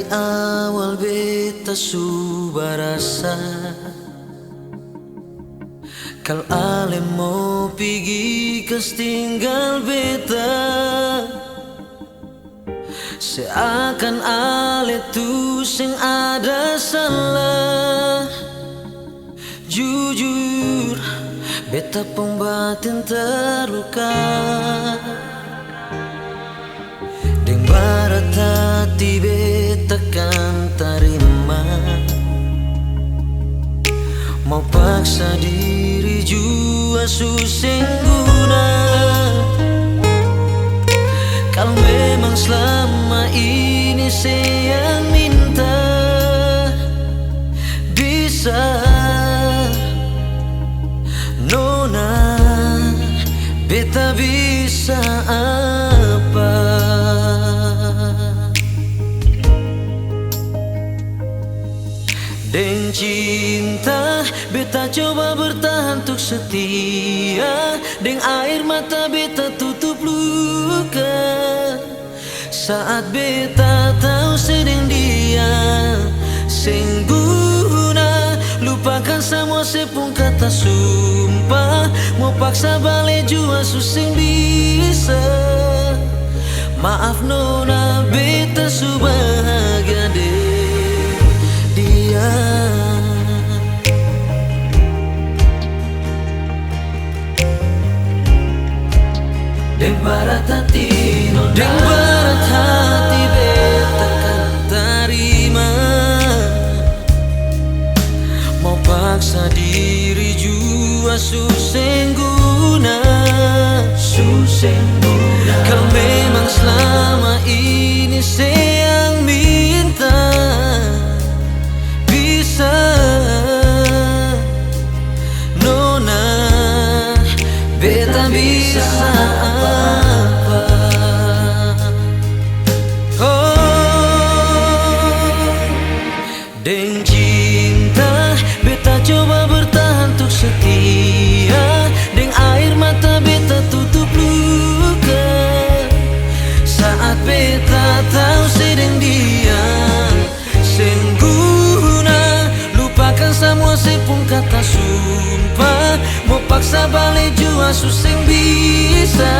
Dari awal beta sudah rasa kal ale mau pergi kas tinggal beta, seakan ale tu sing ada salah. Jujur beta pun batin terluka, deng barat hati beta kan terima, mau paksa diri jua susah guna. Kalau memang selama ini saya minta, bisa nona beta bisa apa? Deng cinta beta coba bertahan untuk setia, deng air mata beta tutup luka. Saat beta tahu sedang dia sing guna, lupakan semua sepung kata sumpah, mau paksa balik jua susah bisa. Maaf nona beta su bahagia deh dia. Deng barat hati nona, deng barat hati beta kan terima, mau paksa diri jua susah guna. Kalau memang selama ini saya minta, bisa nona beta bisa apa? Oh, deng cinta beta coba bertahan untuk setia, deng air mata beta tutup luka. Saat beta tahu sedang dia sing guna, lupakan semua sepung kata sumpah, mau paksa balik jua susah bisa.